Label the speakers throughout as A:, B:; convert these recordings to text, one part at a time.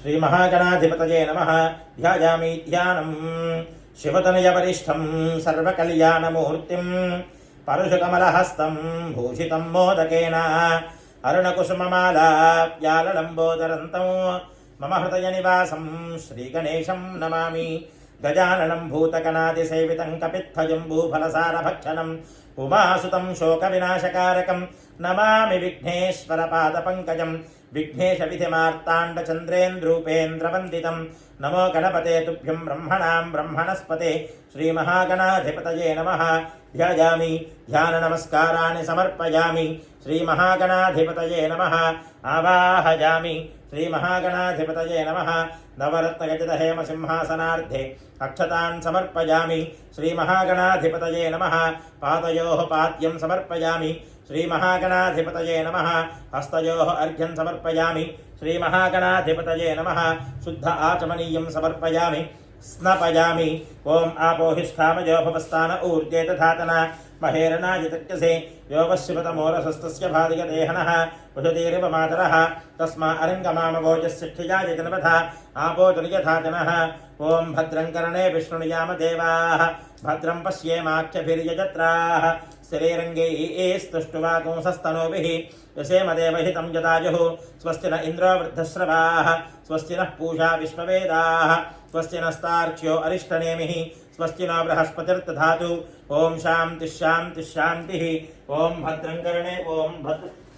A: श्रीमहागणाधिपतये नमः। ध्यायामि ध्यानम् शिवतनयवरिष्ठं सर्वकल्याणमूर्तिं परुषकमलहस्तं भूषितं मोदकेन अरुणकुसुममालाव्याललम्बोदरन्तं मम हृदयनिवासं श्रीगणेशं नमामि। गजाननं भूतगणादिसेवितं कपित्थजम्बूफलसारभक्षणम् उमासुतं शोकविनाशकारकं नमामि विघ्नेश्वरपादपङ्कजं। विघ्नेशविधिमार्ताण्डचन्द्रेन्द्रूपेन्द्रवन्दितं नमो गणपते तुभ्यं ब्रह्मणां ब्रह्मणस्पते श्रीमहागणाधिपतये नमः। ध्यायामि ध्याननमस्काराणि समर्पयामि श्रीमहागणाधिपतये नमः। आवाहयामि श्रीमहागणाधिपतये नमः। नवरत्नगजदहेमसिंहासनार्धे अक्षतान् समर्पयामि श्रीमहागणाधिपतये नमः। पादयोः पाद्यं समर्पयामि श्रीमहागणाधिपतये नमः। हस्तयोः अर्घ्यं समर्पयामि श्रीमहागणाधिपतये नमः। शुद्ध आचमनीयं समर्पयामि स्नपयामि। ओम आपोहिष्ठामयो भवस्तान ऊर्जे तथातना महेरनाजितक्यसे यो वश्यपतमोरसस्तस्य भादिगदेहनः उषतीरिव मातरः तस्मा अरङ्गमामवोजस्यक्षया जगन्वथा आपोतुर्यथाजनः। ओम भद्रं कर्णे विष्णुयाम देवाः भद्रं पश्येमाख्यभिर्यजत्राः शरीरङ्गैस्तुष्टुवाकुंसस्तनूभिः यसेमदेवहितं यदायुः। स्वस्ति न इन्द्रो वृद्धश्रवाः स्वस्ति नः पूषा विश्ववेदाः स्वस्ति नस्तार्क्ष्यो अरिष्टनेमिः स्वस्ति नो बृहस्पतिर्दधातु। ओम शांति शांति शांतिः। ओम भद्रं कर्णे ओम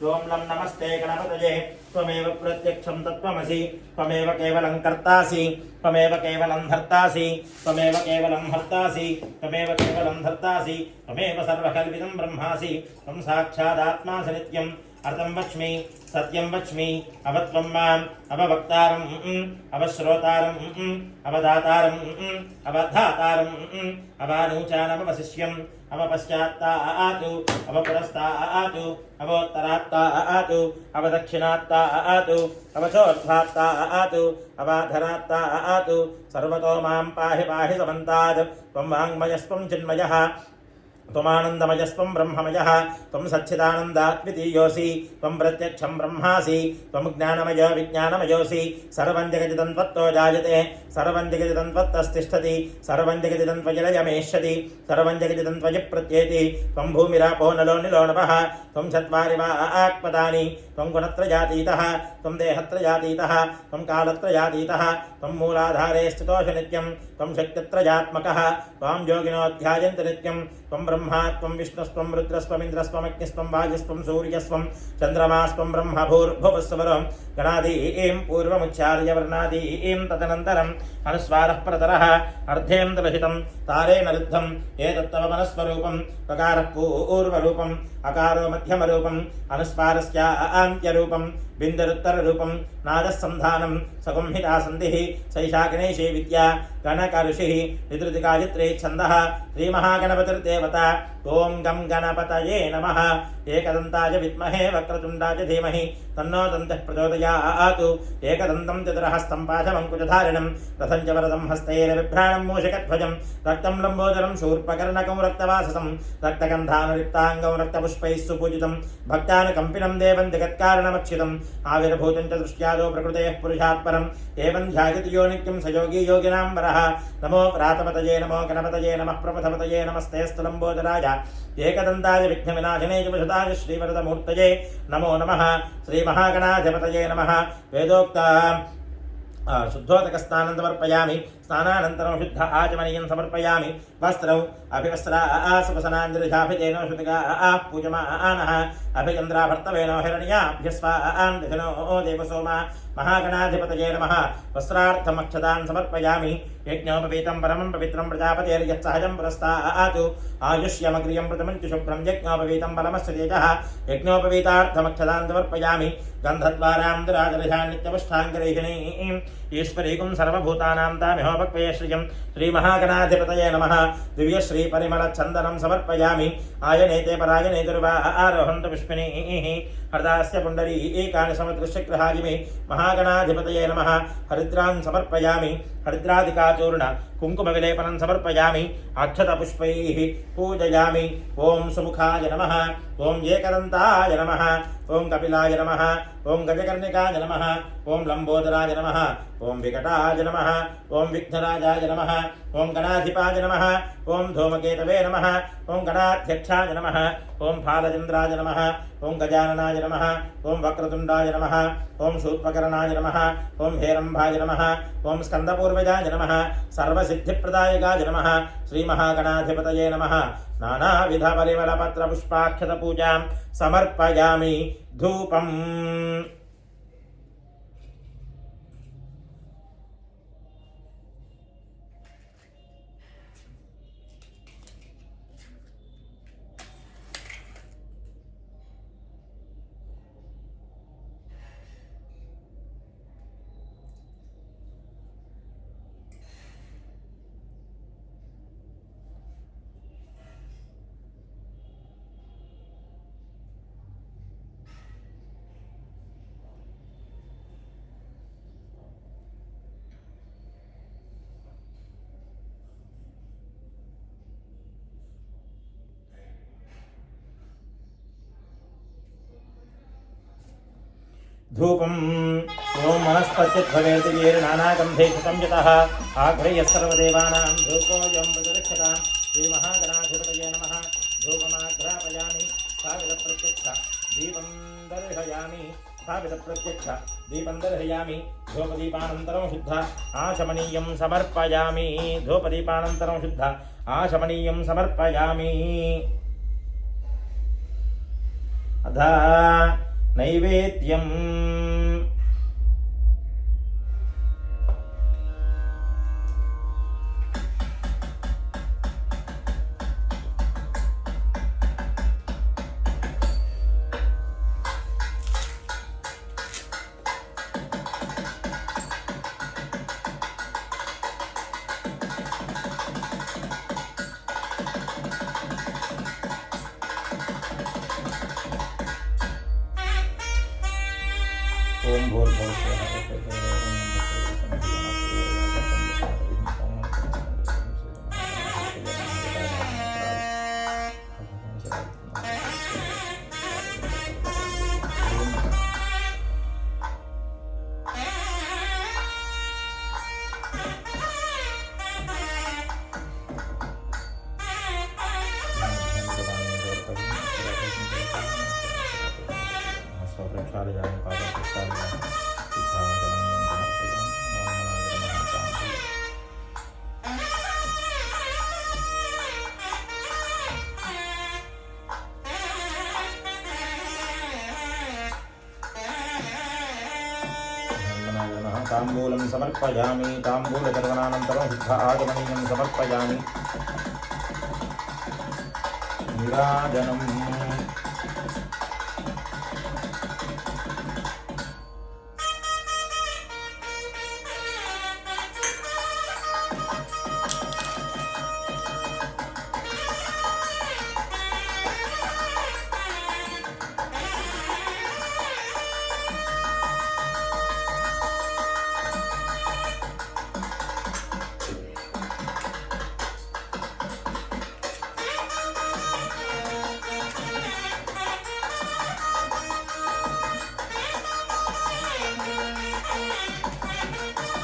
A: लं नमस्ते गणपतये त्वमेव प्रत्यक्षं तत्त्वमसि त्वमेव केवलं कर्तासि त्वमेव केवलं धर्तासि त्वमेव केवलं हर्तासि त्वमेव केवलं धर्तासि त्वमेव सर्वकल्पितं ब्रह्मासि त्वं साक्षादात्मासि नित्यम्। अर्थं वच्मि सत्यं वच्मि अवत्वं माम् अववक्तारम् अवश्रोतारम् अवदातारम् अवधातारम् अवानूचानमवशिष्यम् अवपश्चात्तातु अवपुरस्तातु अवोत्तरात्तातु अवदक्षिणात्तातु अवचोर्ध्वात्तातु अवाधरात्तातु सर्वतो मां पाहि पाहि समन्तात्। त्वं वाङ्मयस्त्वं चिन्मयः त्वमानन्दमयस्त्वं ब्रह्ममयः त्वं सच्चिदानन्दाद्वितीयोऽसि त्वं प्रत्यक्षं ब्रह्मासि त्वं ज्ञानमयो विज्ञानमयोऽसि सर्वं जगदिदं त्वत्तो जायते सर्वं जगदिदं त्वत्तस्तिष्ठति सर्वं जगदिदं त्वयिलयमेष्यति सर्वं जगदिदं त्वयि प्रत्येति। त्वं भूमिरापो नलो निलो नभः त्वं चत्वारि वा आक्पदानि त्वं गुणत्रयातीतः त्वं देहत्रयातीतः त्वं कालत्रयातीतः त्वं मूलाधारे स्थितोऽसि नित्यं त्वं शक्तित्रयात्मकः त्वां योगिनो ध्यायन्ति नित्यं। त्वं ब्रह्मा त्वं विष्णुस्त्वं रुद्रस्त्वमिन्द्रस्त्वमग्निस्त्वं वायुस्त्वं सूर्यस्त्वं चन्द्रमास्त्वं ब्रह्म भूर्भुवस्वरं गणादीं पूर्वमुच्चार्य वर्णादीं तदनन्तरम् अनुस्वारः परतरः अर्धेन्द्रहितं तारेण रुद्धम् एतत्तव मनस्वरूपं ककारः पूर्वरूपम् अकारो मध्यमरूपम् अनुस्वारस्यान्त्यरूपं बिन्दुरुत्तररूपं नादः सन्धानं सगुंहिता सन्धिः सैषा गणेशी विद्या गणकऋषिः विधृतिकायत्रे छन्दः श्रीमहागणपतिर्देवता। ओम गं गणपतये नमः। एकदन्ताय विद्महे वक्रतुण्डाय धीमहि तन्नो दन्तः प्रचोदयात्। एकदन्तं चतुरहस्तं पाशमङ्कुशधारिणं रथं च वरदं हस्तैर्बिभ्राणं मूषकध्वजं रक्तं लम्बोदरं शूर्पकर्णकं रक्तवाससं रक्तगन्धानुलिप्ताङ्गं रक्तपुष्पैः सुपूजितं भक्तानुकम्पिनं देवं जगत्कारणमक्षितम् आविर्भूतं च दृष्ट्यादो प्रकृतेः पुरुषात् परम् एवं ध्यायति यो नित्यं स योगी योगिनां वरः। नमो प्रातपतये नमो गणपतये नमः प्रपथपतये नमस्तेऽस्तु लम्बोदराय एकदन्ताय विघ्नविनाशिने जुषदाय श्रीवरदमूर्तये नमो नमः। श्रीमहागणाधिपतये नमः। वेदोक्ता शुद्धोदकस्नानं समर्पयामि स्नानानन्तरं शुद्ध आचमनीयं समर्पयामि। वस्त्रौ अभिवस्त्रासुपसनाञ्जलिषाभितेनो शुतिका पूजमानः अभिचन्द्राभर्तवेनो हिरण्याभ्यस्वान् दिशनो देवसोमा महागणाधिपतये नमः। वस्त्रार्थमक्षतान् समर्पयामि। यज्ञोपवीतं परमं पवित्रं प्रजापतेर्यत्सहजं पुरस्तात् आयुष्यमग्रियं प्रथमं च शुभ्रं यज्ञोपवीतं बलमस्य तेजः यज्ञोपवीतार्थमक्षतान् समर्पयामि। गन्धद्वारां दुराजलशान् नित्यपुष्टाङ्गरेहिणीं ईश्वरीकुं सर्वभूतानां तामिहोपक्वये श्रियं श्रीमहागणाधिपतये नमः। दिव्यश्रीपरिमलचन्दनं समर्पयामि। आयनेते परायने दुर्वा आरोहन्तु पुष्पिणीः हरदास्य पुंडरी एकानि समदृश्यग्रहाजिमे महागणाधिपतये नमः हरिद्रान् समर्पयामि हरिद्रादिकाचूर्ण कुङ्कुमविलेपनं समर्पयामि अक्षतपुष्पैः पूजयामि ओम सुमुखाय नमः ओम एकदन्ताय नमः ओम कपिलाय नमः ओम गजकर्णिकाय नमः ओम लंबोदराय नमः ओम विकटाय नमः ओम विघ्नराजाय नमः ओम गणाधिपाय नमः ओम धूमकेतवे नमः ओम गणाध्यक्षाय नमः ओम फालचन्द्राय नमः ओम गजाननाय नमः ओम वक्रतुण्डाय नमः ओम शूर्पकर्णाय नमः ओम हेरम्भाय नमः ओम स्कन्दपूर्वजाय नमः सर्वसिद्धिप्रदायकाय नमः श्रीमहागणाधिपतये नमः नानाविधपरिमलपत्रपुष्पाक्षतपूजां समर्पयामि धूपम् धूपम् ओम वनस्पतिर्भवेर्दिवीर् नानागन्धैः संयुतः आघ्रयः सर्वदेवानां धूपोऽयं प्रदक्षतां श्रीमहागणाधिपतये नमः धूपमाघ्रापयामि स्थापितप्रत्यक्ष दीपं दर्शयामि स्थापितप्रत्यक्ष दीपं दर्शयामि धूपदीपानन्तरं शुद्ध आचमनीयं समर्पयामि धूपदीपानन्तरं शुद्ध आचमनीयं समर्पयामि अधा नैवेद्यम् ओम तांबूलं समर्पयामि तांबूलचर्वणानन्तरं शुद्ध आगमनीयं समर्पयामि नीराजनम्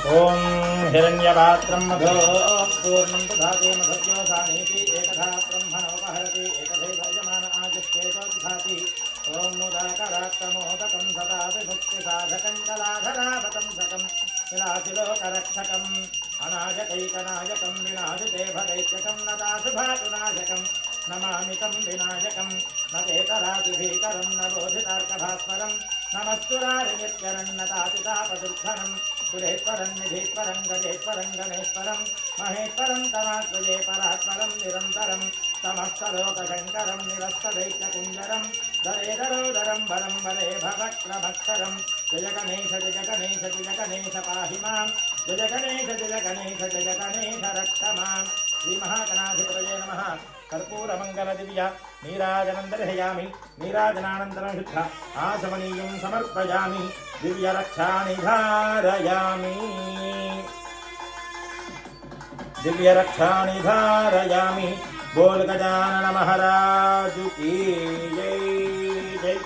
A: ओम हिरण्यपात्रं मधो पूर्णं दधाति मधुज्योसानीति एकधा ब्रह्मणोपहरति एकधैव यजमान आजुष्टेतोद्धाति ओम मुदाकरात्तमोदकं सदा विमुक्तिसाधकं कलाधरावतंसकं विलासिलोकरक्षकं अनायकैकनायकं विनाशिते भदैत्यकं नदाशुभातुनायकं नमामि तं विनायकं न चेतरातिभीकरं न बोधितार्कभास्वरं नमस्तुरारिनित्यरन्नतातितापदुर्धनं सुरेश्वरं निधीश्वरं गजेश्वरं गणेश्वरं महेश्वरं तमाश्रये परात्परं निरन्तरं समस्तलोकशङ्करं निरस्तदैत्यकुञ्जरं दरेदरोदरं वरं वरे भवक्रमक्षरं जय गणेश पाहि मां जय गणेश रक्ष मां श्रीमहागणाधिपतये नमः कर्पूरमङ्गलदिव्य नीराजनं दर्शयामि नीराजनानन्तरं शुद्ध आचमनीयं समर्पयामि दिव्यरक्षाणि धारयामि बोल गजानन महाराज की जय जय।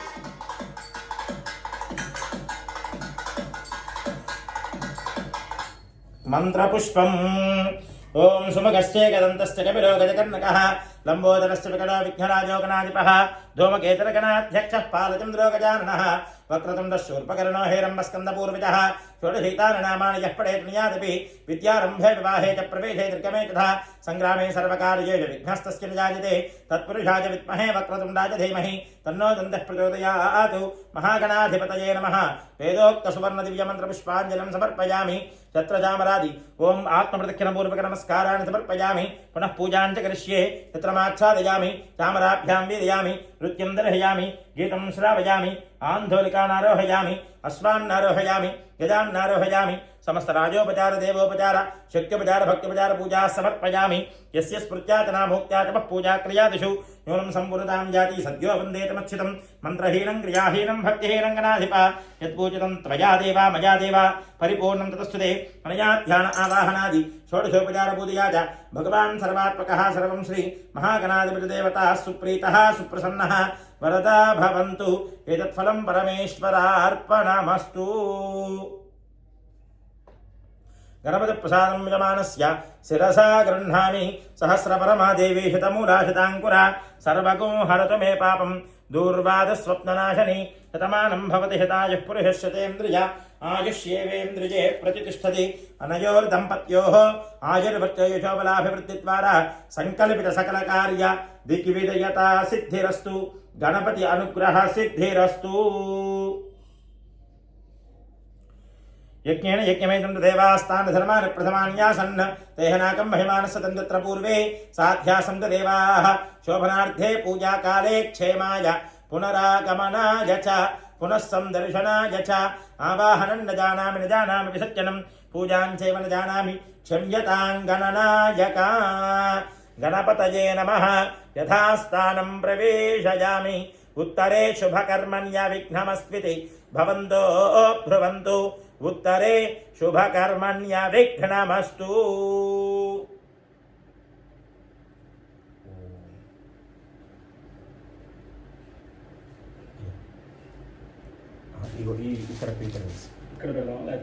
A: मंत्रपुष्पम् ओम सुमगस्य गदन्तस्य कपिलो गजकर्णकः लंबोदरस्य विकटो विघ्नराजो गणाधिपः धूमकेतुरगणाध्यक्षः पालचन्द्रो गजाननः वक्रतुण्डशूर्पकर्णो हेरम्बस्कन्दपूर्वजः षोडशैतानि यः पठेत् नुयादपि विद्यारम्भे विवाहे च प्रवेशे त्रिकमे तथा संग्रामे सर्वकार्येषु विघ्नस्तस्य न जायते तत्पुरुषाय विद्महे वक्रतुण्डाय धीमहि तन्नो दन्तः प्रचोदयात्। महागणाधिपतये नमः। वेदोक्तसुवर्णदिव्यमन्त्रपुष्पाञ्जलिं समर्पयामि छत्रचामरादि ओम आत्मप्रदक्षिणपूर्वक नमस्काराणि समर्पयामि पुनः पूजां च करिष्ये चित्रमाच्छादयामि चामराभ्यां वीरयामि नृत्यं दर्शयामि गीतं श्रावयामि आन्धोलिकानारोहयामि अश्वान्नारोहयामि गजान्नारोहयामि समस्त राजोपचार देवोपचार शक्त्योपचार भक्त्योपचार पूजा समर्पयामि यस्य स्मृत्या च नामोक्त्या च पूजा क्रियादिषु न्यूनं सम्पूर्णतां जाति सद्यो वन्देतमच्युतं मन्त्रहीनं क्रियाहीनं भक्तिहीनं गणाधिप यत्पूजितं त्वया देवा मया देवा परिपूर्णं ततस्तुते अनया ध्यान आवाहनादि षोडशोपचार पूजया च भगवान् सर्वात्मकः सर्वं श्री महागणाधिपतिदेवता सुप्रीतः सुप्रसन्नः वरदा भवन्तु एतत्फलं परमेश्वरार्पणमस्तु। गणपति प्रसादं यजमानस्य शिरसा गृह्णामि सहस्रपरमा देवी शतमूलाशताङ्कुरा सर्वगुं हरतु मे पापं दूर्वादस्वप्ननाशनि शतमानं भवति शतायुः पुरुषः शतेन्द्रिय आयुष्येवेन्द्रिये प्रतिष्ठति अनयोर्दम्पत्योः आयुर्वृत्तयुषोबलाभिवृद्धिद्वारा संकल्पित सकलकार्य दिग्विजयता सिद्धिरस्तु गणपति अनुग्रह सिद्धिरस्तु। यज्ञेन यज्ञमेतं देवास्तान् धर्मान् प्रथमान्यासन् तेहनाकं महिमानस्य तन्त्र पूर्वे साध्यासं देवाः शोभनार्थे पूजाकाले क्षेमाय पुनरागमनाय च पुनः संदर्शनाय च आवाहनं न जानामि विसर्जनं पूजां चैव न जानामि क्षम्यतां गणनायका। गणपतये नमः। यथास्थानं प्रवेशयामि उत्तरे शुभकर्मण्य विघ्नमस्त्विति भवन्तो ब्रुवन्तु उत्तरे शुभकर्मण्य विघ्नमस्तु। ఇక్కడ